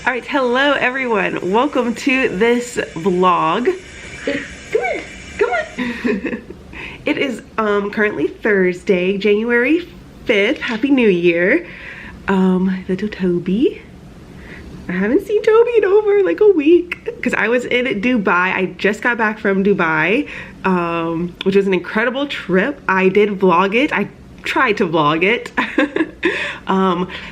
All right, hello everyone. Welcome to this vlog. Come on. It is currently Thursday, January 5th. Happy New Year. Little Toby. I haven't seen Toby in over like a week because I was in Dubai. I just got back from Dubai, which was an incredible trip. I did vlog it. I tried to vlog it.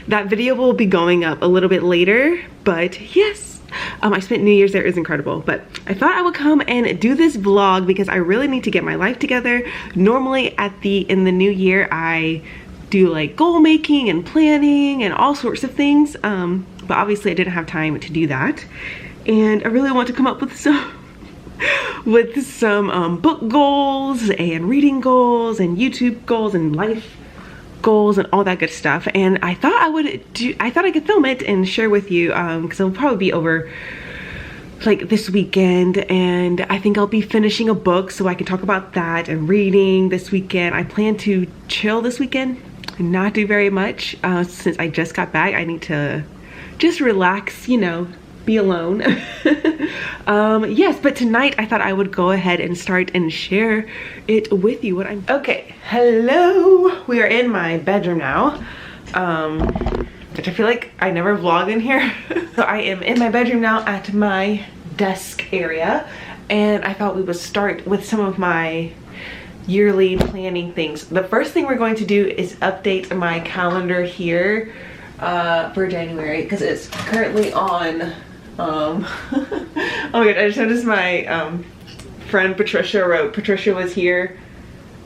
That video will be going up a little bit later, but yes, I spent New Year's there. It was incredible, but I thought I would come and do this vlog because I really need to get my life together. Normally in the new year, I do like goal making and planning and all sorts of things, but obviously I didn't have time to do that, and I really want to come up with some book goals and reading goals and YouTube goals and life goals and all that good stuff. And I thought I could film it and share with you because it'll probably be over like this weekend, and I think I'll be finishing a book so I can talk about that and reading this weekend. I plan to chill this weekend and not do very much since I just got back. I need to just relax, you know, be alone. Yes, but tonight I thought I would go ahead and start and share it with you. Okay, hello, we are in my bedroom now, which I feel like I never vlog in here. So I am in my bedroom now at my desk area, and I thought we would start with some of my yearly planning things. The first thing we're going to do is update my calendar here for January because it's currently on oh my god, I just noticed my friend Patricia wrote Patricia was here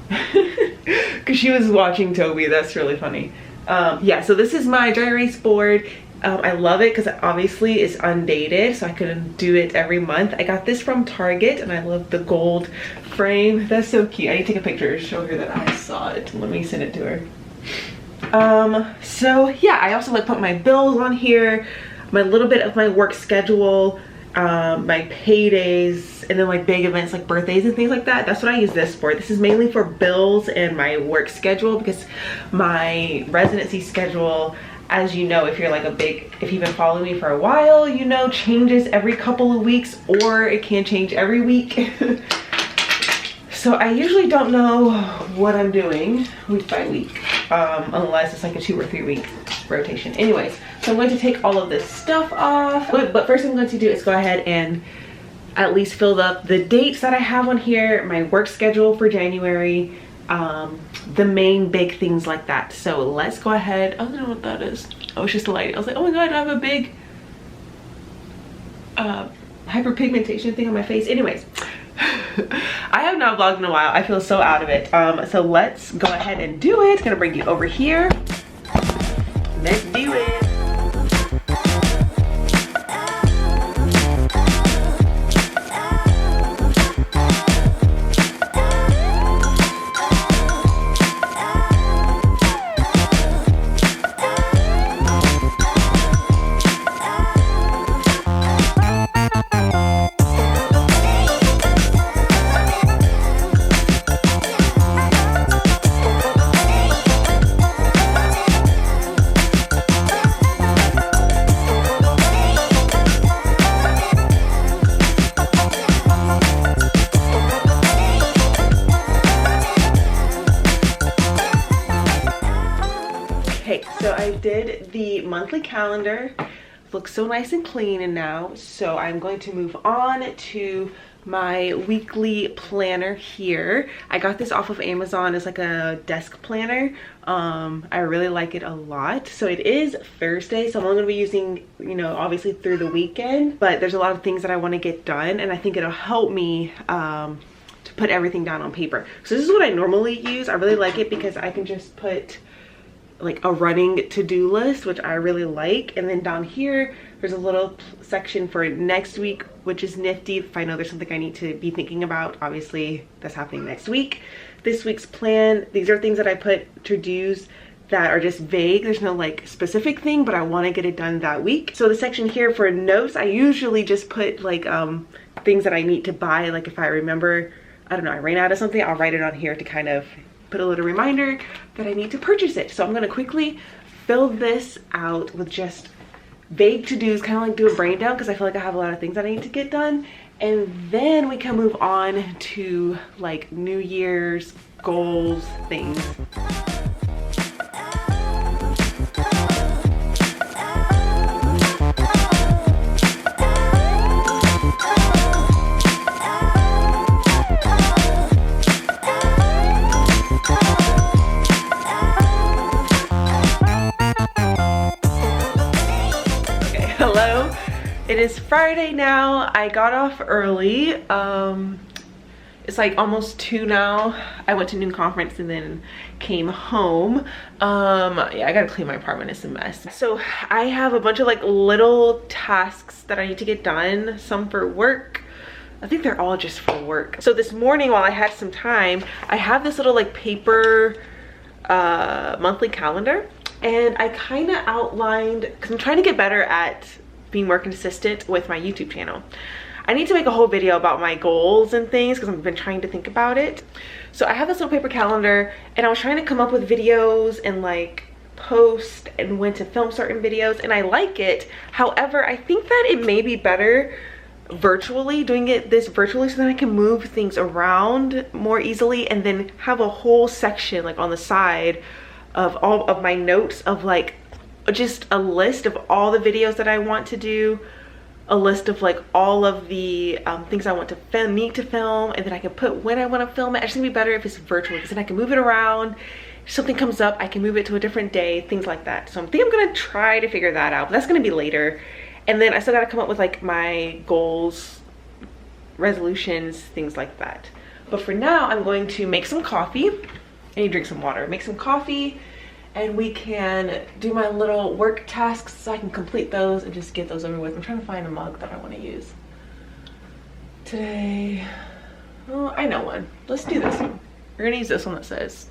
because she was watching Toby. That's really funny. Yeah, so this is my dry erase board. I love it because obviously it's undated, so I can do it every month. I got this from Target and I love the gold frame. That's so cute. I need to take a picture to show her that I saw it. Let me send it to her. So yeah, I also like put my bills on here, my little bit of my work schedule, my paydays, and then like big events like birthdays and things like that. That's what I use this for. This is mainly for bills and my work schedule because my residency schedule, as you know, if you've been following me for a while, you know, changes every couple of weeks, or it can change every week. So I usually don't know what I'm doing week by week, unless it's like a 2 or 3 week rotation. Anyways, so I'm going to take all of this stuff off, but first I'm going to do is go ahead and at least fill up the dates that I have on here, my work schedule for January, the main big things like that. So let's go ahead. I don't know what that is. Oh, it's just a light. I was like, oh my god, I have a big hyperpigmentation thing on my face. Anyways, I have not vlogged in a while. I feel so out of it. So let's go ahead and do it. Gonna bring you over here. Let's do it. So I did the monthly calendar. Looks so nice and clean and now. So I'm going to move on to my weekly planner here. I got this off of Amazon as like a desk planner. I really like it a lot. So it is Thursday, so I'm only gonna be using, you know, obviously through the weekend, but there's a lot of things that I want to get done, and I think it'll help me to put everything down on paper. So this is what I normally use. I really like it because I can just put like a running to-do list, which I really like, and then down here there's a little section for next week, which is nifty if I know there's something I need to be thinking about. Obviously that's happening next week. This week's plan, these are things that I put to-dos that are just vague. There's no like specific thing, but I want to get it done that week. So the section here for notes, I usually just put like things that I need to buy. Like if I remember, I don't know, I ran out of something, I'll write it on here to kind of put a little reminder that I need to purchase it. So I'm going to quickly fill this out with just vague to-dos, kind of like do a brain down because I feel like I have a lot of things that I need to get done. And then we can move on to like New Year's goals things. Hello, it is Friday now. I got off early. It's like almost 2 now. I went to noon conference and then came home. Yeah, I gotta clean my apartment, it's a mess. So I have a bunch of like little tasks that I need to get done, some for work. I think they're all just for work. So this morning while I had some time, I have this little like paper monthly calendar. And I kind of outlined, because I'm trying to get better at being more consistent with my YouTube channel. I need to make a whole video about my goals and things because I've been trying to think about it. So I have this little paper calendar and I was trying to come up with videos and like post and when to film certain videos, and I like it. However, I think that it may be better virtually, doing this virtually, so that I can move things around more easily and then have a whole section like on the side of all of my notes of like just a list of all the videos that I want to do, a list of like all of the things I want to film, need to film, and then I can put when I want to film it. I just think it'd be better if it's virtual because then I can move it around. If something comes up, I can move it to a different day, things like that. So I think I'm gonna try to figure that out, but that's gonna be later. And then I still gotta come up with like my goals, resolutions, things like that. But for now, I'm going to make some coffee. I need to drink some water. Make some coffee and we can do my little work tasks so I can complete those and just get those over with. I'm trying to find a mug that I want to use today. Oh, I know one. Let's do this one. We're gonna use this one that says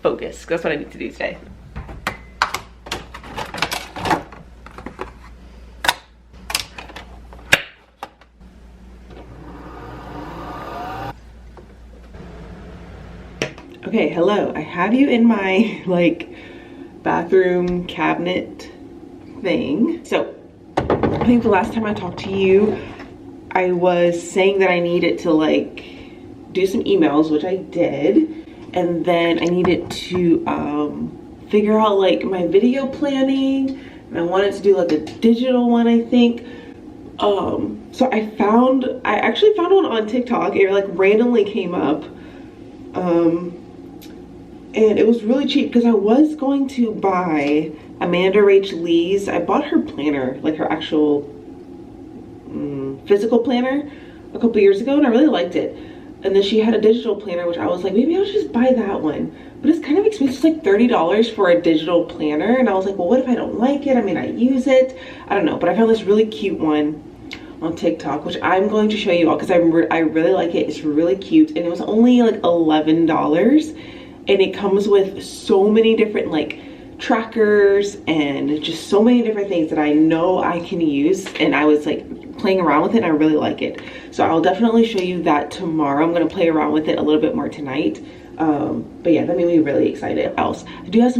focus. That's what I need to do today. Okay, hello. I have you in my like bathroom cabinet thing. So I think the last time I talked to you, I was saying that I needed to like do some emails, which I did, and then I needed to figure out like my video planning, and I wanted to do like a digital one, I think. So I actually found one on TikTok. It like randomly came up. And it was really cheap because I was going to buy Amanda Rach Lee's. I bought her planner, like her actual physical planner a couple years ago, and I really liked it. And then she had a digital planner, which I was like, maybe I'll just buy that one. But it's kind of expensive. It's like $30 for a digital planner. And I was like, well, what if I don't like it? I mean, I use it. I don't know. But I found this really cute one on TikTok, which I'm going to show you all because I really like it. It's really cute. And it was only like $11. And it comes with so many different like trackers and just so many different things that I know I can use. And I was like playing around with it and I really like it. So I'll definitely show you that tomorrow. I'm gonna play around with it a little bit more tonight. But yeah, that made me really excited. I do have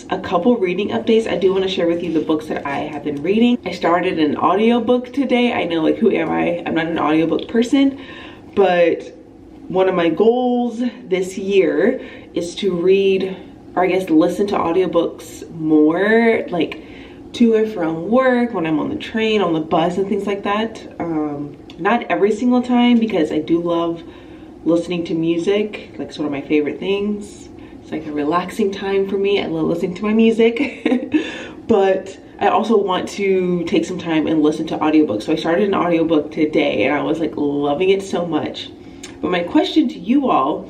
a couple reading updates. I do want to share with you the books that I have been reading. I started an audiobook today. I know, like, who am I? I'm not an audiobook person, but one of my goals this year is to read, or I guess listen to audiobooks more, like to and from work, when I'm on the train, on the bus, and things like that. Not every single time, because I do love listening to music. Like, it's one of my favorite things. It's like a relaxing time for me. I love listening to my music. But I also want to take some time and listen to audiobooks. So I started an audiobook today and I was like loving it so much. But my question to you all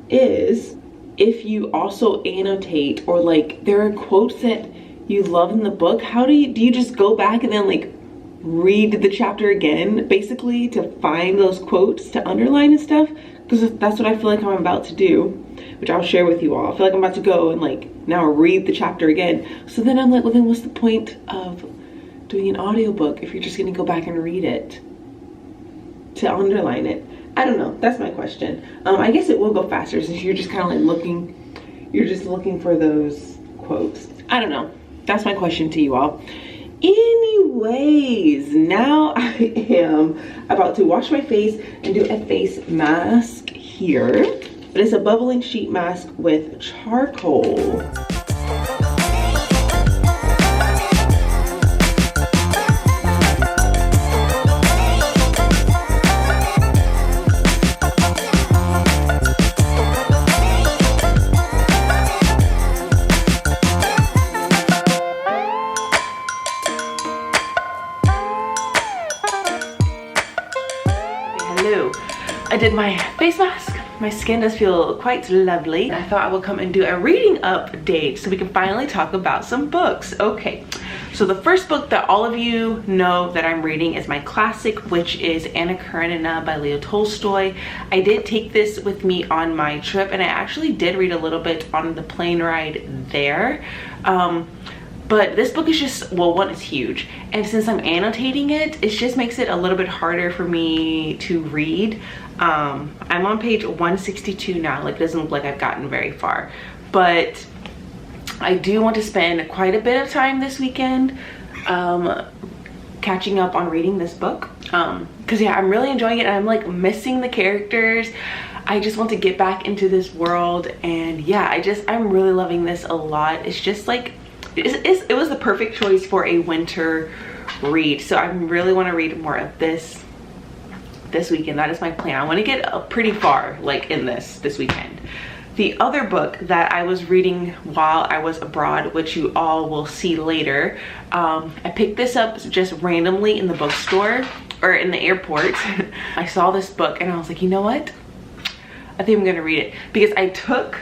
is, if you also annotate, or like there are quotes that you love in the book, how do you just go back and then like read the chapter again, basically, to find those quotes to underline and stuff? Because that's what I feel like I'm about to do, which I'll share with you all. I feel like I'm about to go and like now read the chapter again. So then I'm like, well, then what's the point of doing an audiobook if you're just gonna go back and read it to underline it? I don't know. That's my question. I guess it will go faster since you're just kind of like looking for those quotes. I don't know. That's my question to you all. Anyways, now I am about to wash my face and do a face mask here. It is a bubbling sheet mask with charcoal. Hello, I did my face mask. My skin does feel quite lovely. I thought I would come and do a reading update so we can finally talk about some books. Okay, so the first book that all of you know that I'm reading is my classic, which is Anna Karenina by Leo Tolstoy. I did take this with me on my trip, and I actually did read a little bit on the plane ride there. But this book is just, well, one, it's huge, and since I'm annotating it, it just makes it a little bit harder for me to read. I'm on page 162 now. Like, it doesn't look like I've gotten very far, but I do want to spend quite a bit of time this weekend catching up on reading this book, because yeah, I'm really enjoying it, and I'm like missing the characters. I just want to get back into this world, and yeah, I'm really loving this a lot. It's just like, it was the perfect choice for a winter read, so I really want to read more of this weekend. That is my plan. I want to get pretty far, like, in this weekend. The other book that I was reading while I was abroad, which you all will see later, I picked this up just randomly in the bookstore or in the airport. I saw this book and I was like, you know what? I think I'm gonna read it, because I took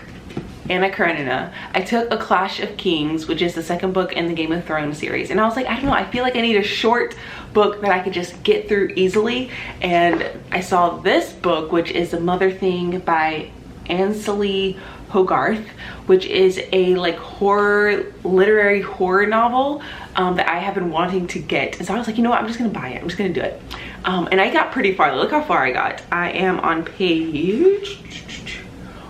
Anna Karenina, I took A Clash of Kings, which is the second book in the Game of Thrones series, and I was like, I don't know, I feel like I need a short book that I could just get through easily. And I saw this book, which is The Mother Thing by Ainsley Hogarth, which is a like literary horror novel that I have been wanting to get. And so I was like, you know what, I'm just gonna buy it, I'm just gonna do it. And I got pretty far. Look how far I got. I am on page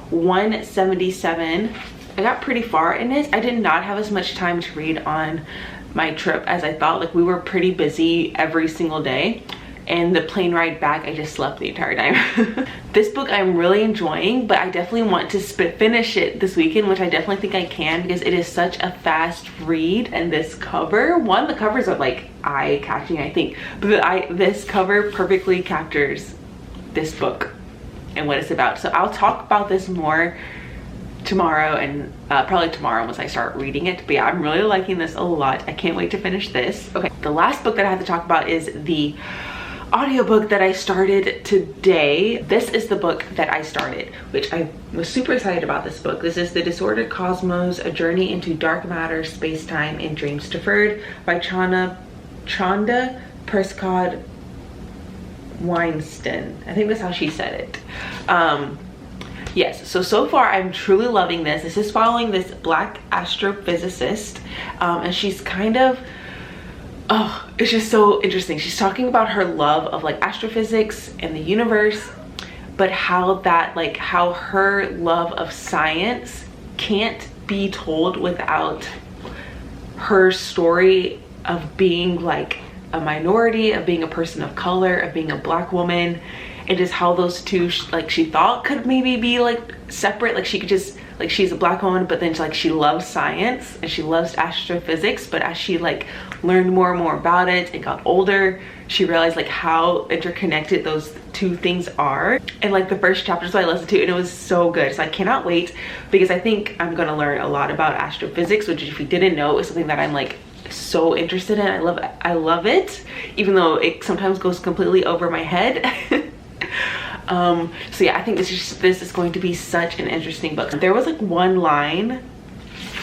177. I got pretty far in this. I did not have as much time to read on my trip as I thought. Like, we were pretty busy every single day, and the plane ride back, I just slept the entire time. This book I'm really enjoying, but I definitely want to finish it this weekend, which I definitely think I can, because it is such a fast read. And this cover, the covers are like eye-catching, I think, but this cover perfectly captures this book and what it's about. So I'll talk about this more tomorrow, and probably tomorrow once I start reading it. But yeah, I'm really liking this a lot. I can't wait to finish this. Okay, the last book that I have to talk about is the audiobook that I started today. This is the book that I started, which I was super excited about. This book, this is The Disordered Cosmos, A Journey into Dark Matter, Space-Time, and Dreams Deferred by Chanda Prescott Weinstein. I think that's how she said it. Yes, so far I'm truly loving this. This is following this black astrophysicist, and she's kind of, oh, it's just so interesting. She's talking about her love of like astrophysics and the universe, but how her love of science can't be told without her story of being like a minority, of being a person of color, of being a black woman. And just how those two, like, she thought could maybe be like separate. Like, she could just, like, she's a black woman, but then like she loves science and she loves astrophysics. But as she like learned more and more about it and got older, she realized like how interconnected those two things are. And like the first chapters I listened to, and it was so good. So I cannot wait, because I think I'm gonna learn a lot about astrophysics, which, if you didn't know, is something that I'm like so interested in. I love it, even though it sometimes goes completely over my head. So yeah, I think this is going to be such an interesting book. There was like one line,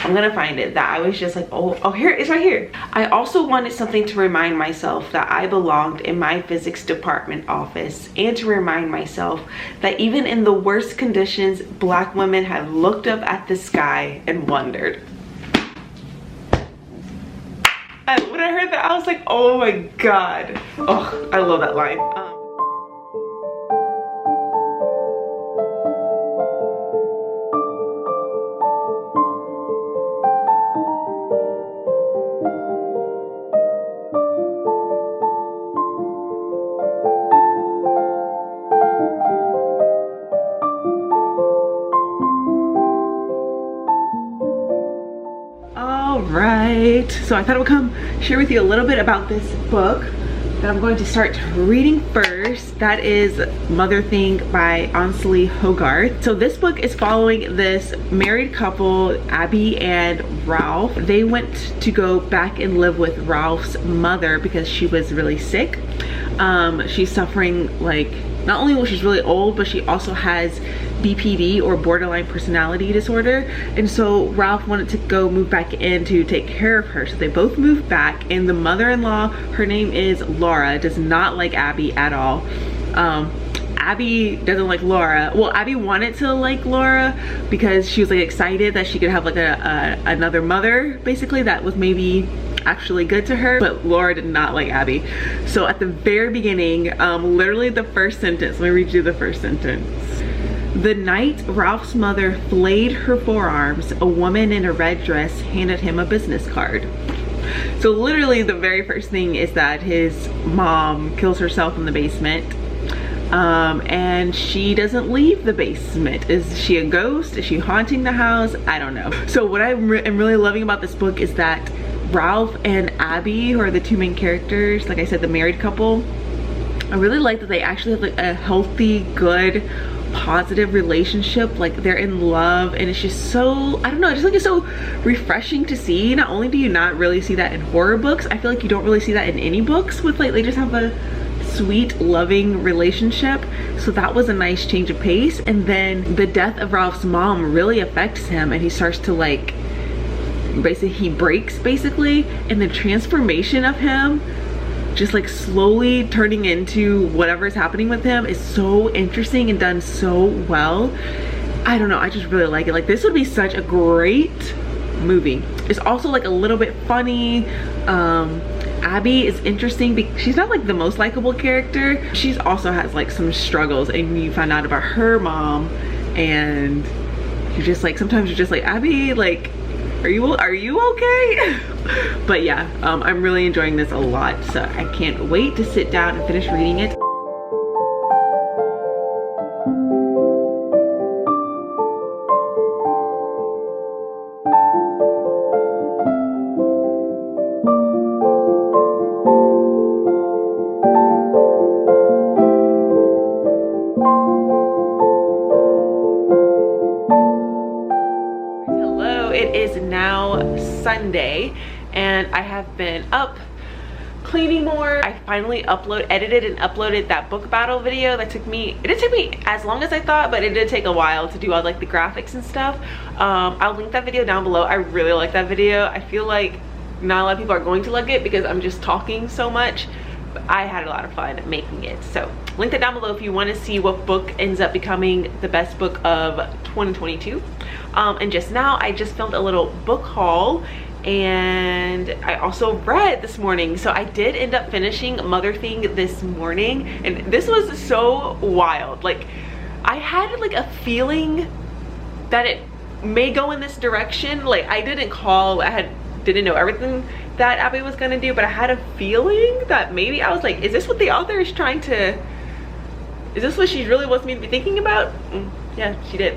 I'm gonna find it, that I was just like, oh, here it's right here. I also wanted something to remind myself that I belonged in my physics department office, and to remind myself that even in the worst conditions, black women have looked up at the sky and wondered. When I heard that, I was like, oh my god. Oh, I love that line. it. So I thought I would come share with you a little bit about this book that I'm going to start reading first. That is Mother Thing by Ainsley Hogarth. So this book is following this married couple, Abby and Ralph. They went to go back and live with Ralph's mother because she was really sick. She's suffering, like, not only was she's really old, but she also has BPD, or borderline personality disorder. And so Ralph wanted to go move back in to take care of her. So they both moved back, and the mother-in-law, her name is Laura, does not like Abby at all. Abby doesn't like Laura. Well, Abby wanted to like Laura because she was like excited that she could have like another mother, basically, that was maybe actually good to her, but Laura did not like Abby. So at the very beginning, literally the first sentence, let me read you the first sentence. The night Ralph's mother flayed her forearms, a woman in a red dress handed him a business card. So literally the very first thing is that his mom kills herself in the basement. And she doesn't leave the basement. Is she a ghost? Is she haunting the house? I don't know. So what I'm really loving about this book is that Ralph and Abby, who are the two main characters, like I said, the married couple, I really like that they actually have like a healthy, good, positive relationship. Like they're in love, and it's just so, I don't know, just like it's so refreshing to see. Not only do you not really see that in horror books, I feel like you don't really see that in any books with, like, they just have a sweet, loving relationship. So that was a nice change of pace. And then the death of Ralph's mom really affects him, and he starts to, like, basically he breaks, basically, and the transformation of him just like slowly turning into whatever's happening with him is so interesting and done so well. I don't know, I just really like it. Like, this would be such a great movie. It's also like a little bit funny. Abby is interesting because she's not like the most likable character. She's also has like some struggles, and you find out about her mom, and you're just like, sometimes you're just like, Abby, like, are you okay? But yeah, I'm really enjoying this a lot, so I can't wait to sit down and finish reading it. It is now Sunday, and I have been up cleaning more. I finally edited and uploaded that book battle video that it didn't take me as long as I thought, but it did take a while to do all like the graphics and stuff. I'll link that video down below. I really like that video. I feel like not a lot of people are going to like it because I'm just talking so much, but I had a lot of fun making it. So link that down below if you want to see what book ends up becoming the best book of 2022. And just now I just filmed a little book haul, and I also read this morning. So I did end up finishing Mother Thing this morning, and this was so wild. Like, I had like a feeling that it may go in this direction. Like, I didn't know everything that Abby was gonna do, but I had a feeling that maybe, I was like, is this what the author is trying to, is this what she really wants me to be thinking about? Yeah, she did.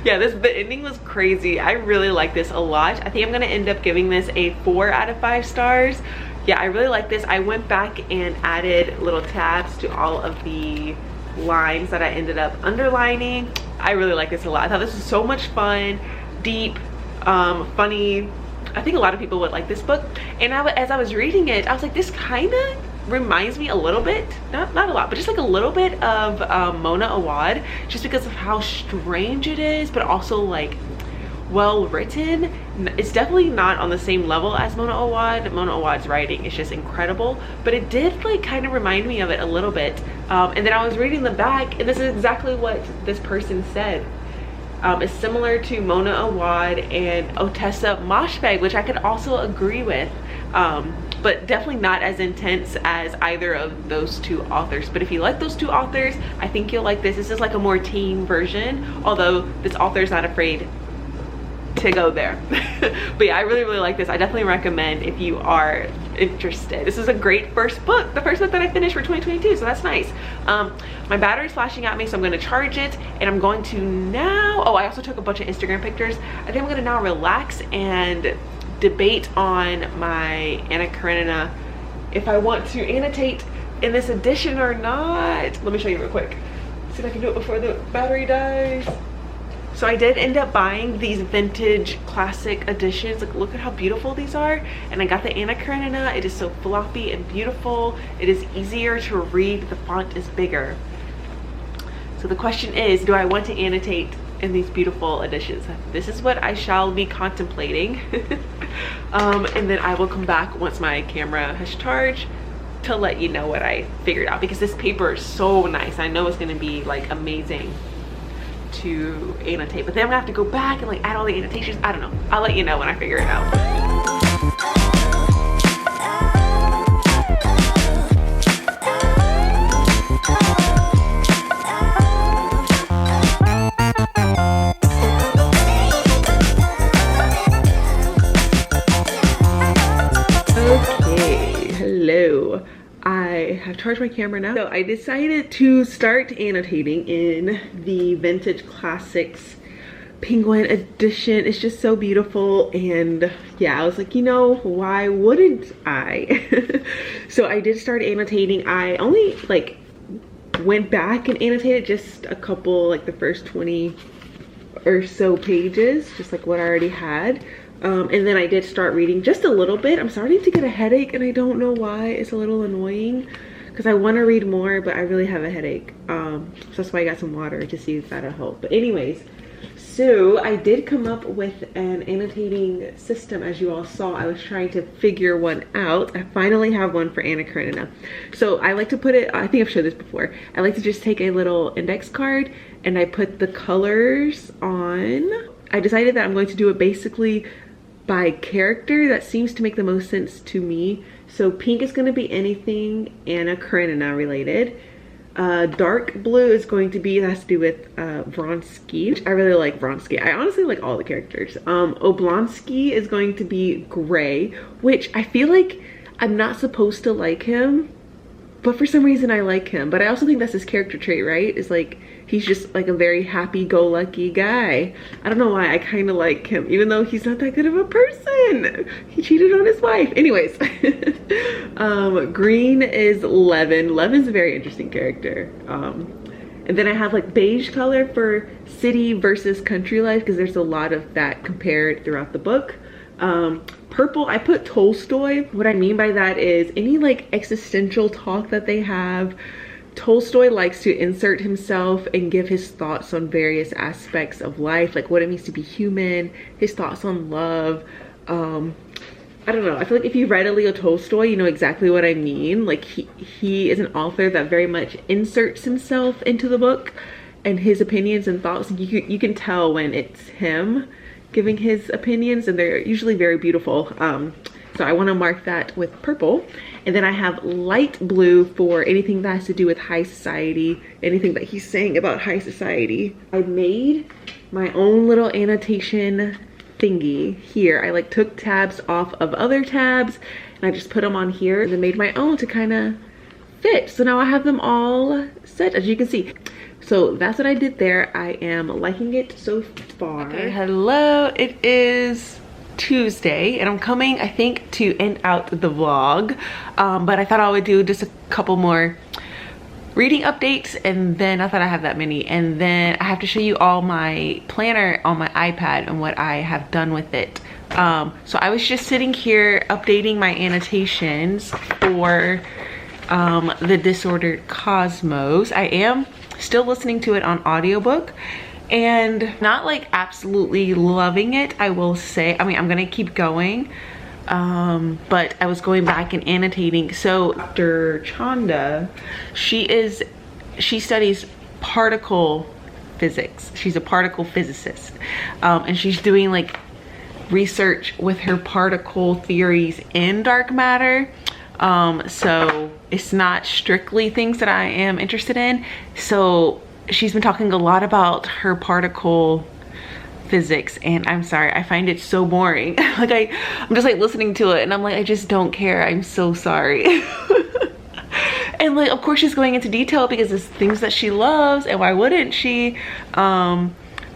Yeah, the ending was crazy. I really like this a lot. I think I'm gonna end up giving this a 4 out of 5 stars. Yeah, I really like this. I went back and added little tabs to all of the lines that I ended up underlining. I really like this a lot. I thought this was so much fun, deep, funny. I think a lot of people would like this book. And as I was reading it, I was like, this kind of reminds me a little bit, not a lot, but just like a little bit of Mona Awad, just because of how strange it is, but also like well written. It's definitely not on the same level as Mona Awad. Mona Awad's writing is just incredible, but it did like kind of remind me of it a little bit. And then I was reading the back, and this is exactly what this person said. It's similar to Mona Awad and Ottessa Moshfegh, which I could also agree with. But definitely not as intense as either of those two authors. But if you like those two authors, I think you'll like this. This is like a more teen version, although this author is not afraid to go there. But yeah, I really like this. I definitely recommend if you are interested. This is a great first book, the first book that I finished for 2022, so that's nice. My battery's flashing at me, so I'm going to charge it, and I'm going to now, oh, I also took a bunch of Instagram pictures. I think I'm going to now relax and debate on my Anna Karenina if I want to annotate in this edition or not. Let me show you real quick. See if I can do it before the battery dies. So I did end up buying these vintage classic editions. Like, look at how beautiful these are. And I got the Anna Karenina. It is so floppy and beautiful. It is easier to read. The font is bigger. So the question is, do I want to annotate in these beautiful editions? This is what I shall be contemplating. And then I will come back once my camera has charged to let you know what I figured out, because this paper is so nice. I know it's gonna be like amazing to annotate, but then I'm gonna have to go back and like add all the annotations. I don't know. I'll let you know when I figure it out. Okay, hello. I have charged my camera now. So I decided to start annotating in the Vintage Classics Penguin edition. It's just so beautiful, and yeah, I was like, you know, why wouldn't I? So I did start annotating. I only like went back and annotated just a couple, like the first 20 or so pages, just like what I already had. And then I did start reading just a little bit. I'm starting to get a headache, and I don't know why. It's a little annoying because I want to read more, but I really have a headache. So that's why I got some water to see if that'll help. But anyways, so I did come up with an annotating system. As you all saw, I was trying to figure one out. I finally have one for Anna Karenina. So I like to put it, I think I've showed this before. I like to just take a little index card and I put the colors on. I decided that I'm going to do it basically by character. That seems to make the most sense to me. So pink is going to be anything Anna Karenina related. Dark blue is going to be, it has to do with Vronsky. I really like Vronsky. I honestly like all the characters. Oblonsky is going to be gray, which I feel like I'm not supposed to like him, but for some reason I like him. But I also think that's his character trait, right? It's like he's just like a very happy-go-lucky guy. I don't know why, I kind of like him, even though he's not that good of a person. He cheated on his wife. Anyways, green is Levin. Levin's a very interesting character. And then I have like beige color for city versus country life, because there's a lot of that compared throughout the book. Purple, I put Tolstoy. What I mean by that is any like existential talk that they have, Tolstoy likes to insert himself and give his thoughts on various aspects of life, like what it means to be human, his thoughts on love. I don't know, I feel like if you read a Leo Tolstoy, you know exactly what I mean. Like he is an author that very much inserts himself into the book and his opinions and thoughts. You can tell when it's him giving his opinions, and they're usually very beautiful. So I want to mark that with purple. And then I have light blue for anything that has to do with high society, anything that he's saying about high society. I made my own little annotation thingy here. I like took tabs off of other tabs and I just put them on here and then made my own to kind of fit. So now I have them all set, as you can see. So that's what I did there. I am liking it so far. Okay, hello, it is Tuesday and I'm coming, I think, to end out the vlog, but I thought I would do just a couple more reading updates, and then I thought I have that many, and then I have to show you all my planner on my iPad and what I have done with it. So I was just sitting here updating my annotations for the Disordered Cosmos. I am still listening to it on audiobook and not like absolutely loving it, I will say. I mean, I'm gonna keep going, but I was going back and annotating. So Dr. Chanda, she studies particle physics. She's a particle physicist, and she's doing like research with her particle theories in dark matter. So it's not strictly things that I am interested in. So she's been talking a lot about her particle physics, and I'm sorry, I find it so boring. Like I'm just like listening to it and I'm like, I just don't care. I'm so sorry. And like, of course she's going into detail because it's things that she loves, and why wouldn't she?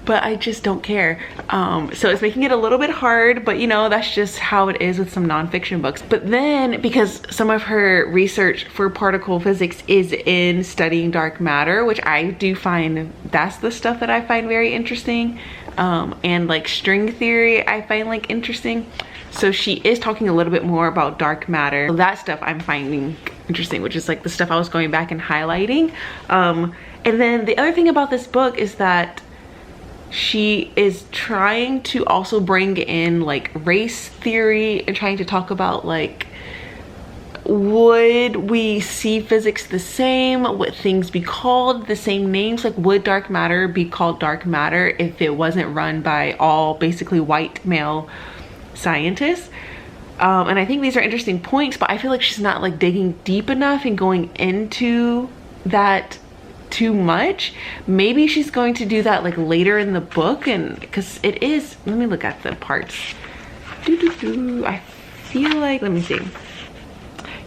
but I just don't care. So it's making it a little bit hard, but you know, that's just how it is with some nonfiction books. But then because some of her research for particle physics is in studying dark matter, which I do find, that's the stuff that I find very interesting. And like string theory, I find like interesting. So she is talking a little bit more about dark matter. That stuff I'm finding interesting, which is like the stuff I was going back and highlighting. And then the other thing about this book is that she is trying to also bring in like race theory and trying to talk about like, would we see physics the same? Would things be called the same names? Like, would dark matter be called dark matter if it wasn't run by all basically white male scientists? And I think these are interesting points, but I feel like she's not like digging deep enough and going into that too much. Maybe she's going to do that like later in the book, and because it is, let me look at the parts. I feel like, let me see.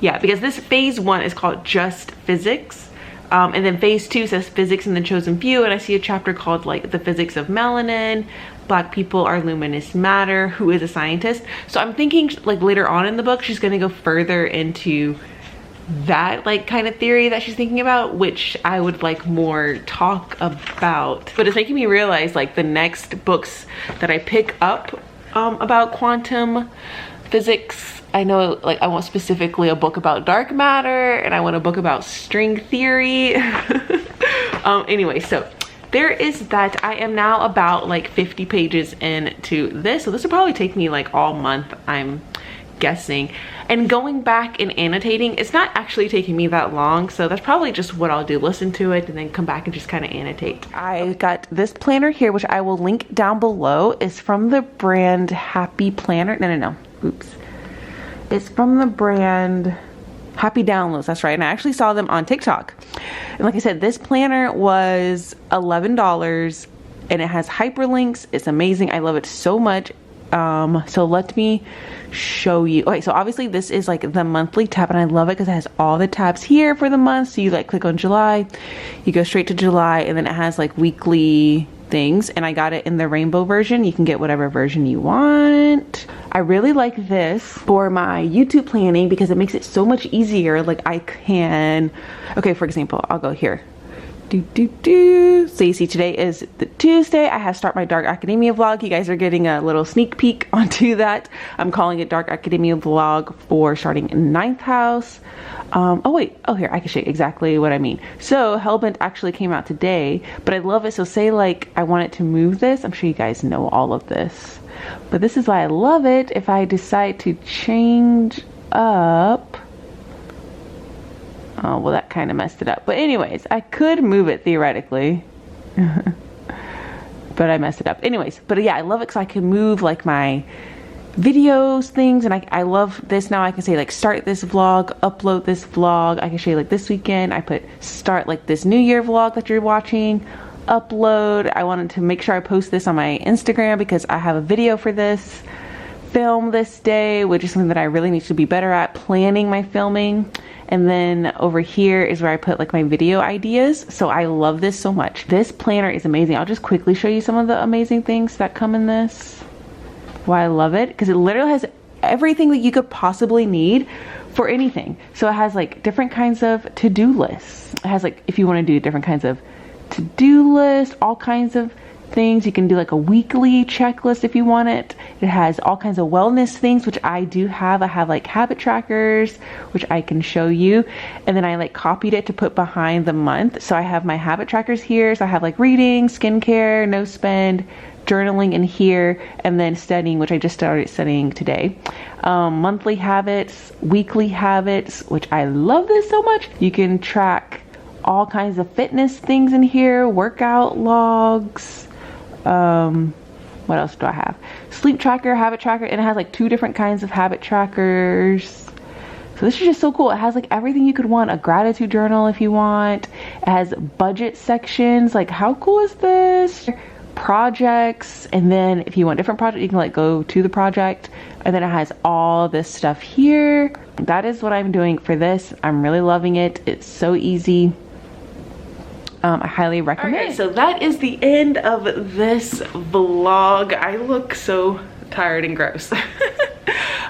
Yeah, because this phase 1 is called Just Physics. And then phase 2 says Physics in the Chosen Few, and I see a chapter called like The Physics of Melanin, Black People Are Luminous Matter, Who is a Scientist? So I'm thinking like later on in the book, she's gonna go further into that like kind of theory that she's thinking about, which I would like more talk about. But it's making me realize like the next books that I pick up about quantum physics, I know like I want specifically a book about dark matter, and I want a book about string theory. Anyway, so there is that. I am now about like 50 pages into this, so this will probably take me like all month, I'm guessing. And going back and annotating, it's not actually taking me that long, so that's probably just what I'll do, listen to it and then come back and just kind of annotate. I got this planner here, which I will link down below. It's from the brand Happy Planner. No, oops, it's from the brand Happy Downloads, that's right. And I actually saw them on TikTok, and like I said, this planner was $11 and it has hyperlinks. It's amazing. I love it so much. So let me show you. Okay, so obviously this is like the monthly tab, and I love it because it has all the tabs here for the month. So you like click on July, you go straight to July, and then it has like weekly things, and I got it in the rainbow version. You can get whatever version you want. I really like this for my YouTube planning because it makes it so much easier. Like I can, okay, for example, I'll go here. So you see, today is the Tuesday. I have Start My Dark Academia vlog. You guys are getting a little sneak peek onto that. I'm calling it Dark Academia vlog for starting in 9th house. Oh wait, oh here, I can show you exactly what I mean. So Hellbent actually came out today, but I love it. So say like I want it to move this. I'm sure you guys know all of this, but this is why I love it. If I decide to change up, oh, well, that kind of messed it up. But anyways, I could move it theoretically. But I messed it up. Anyways, but yeah, I love it because I can move like my videos, things. And I love this now. I can say like start this vlog, upload this vlog. I can show you like this weekend. I put start like this New Year vlog that you're watching. Upload. I wanted to make sure I post this on my Instagram because I have a video for this. Film this day, which is something that I really need to be better at, planning my filming. And then over here is where I put like my video ideas. So I love this so much. This planner is amazing. I'll just quickly show you some of the amazing things that come in this. Why I love it, because it literally has everything that you could possibly need for anything. So it has like different kinds of to-do lists. It has like, if you want to do different kinds of to-do lists, all kinds of things. You can do like a weekly checklist if you want it. It has all kinds of wellness things, which I do have. I have like habit trackers, which I can show you. And then I like copied it to put behind the month. So I have my habit trackers here. So I have like reading, skincare, no spend, journaling in here, and then studying, which I just started studying today. Monthly habits, weekly habits, which I love this so much. You can track all kinds of fitness things in here, workout logs. What else do I have? Sleep tracker, habit tracker, and it has like 2 different kinds of habit trackers. So this is just so cool. It has like everything you could want. A gratitude journal if you want. It has budget sections. Like how cool is this? Projects, and then if you want different project, you can like go to the project, and then it has all this stuff here. That is what I'm doing for this. I'm really loving it. It's so easy. I highly recommend. Okay, so that is the end of this vlog. I look so tired and gross.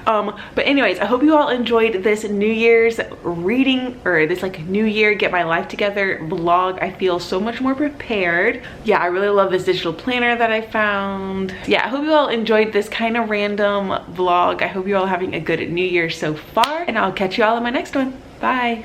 But anyways, I hope you all enjoyed this New Year's reading, or this like New Year get my life together vlog. I feel so much more prepared. Yeah, I really love this digital planner that I found. Yeah, I hope you all enjoyed this kind of random vlog. I hope you all having a good New Year so far, and I'll catch you all in my next one. Bye.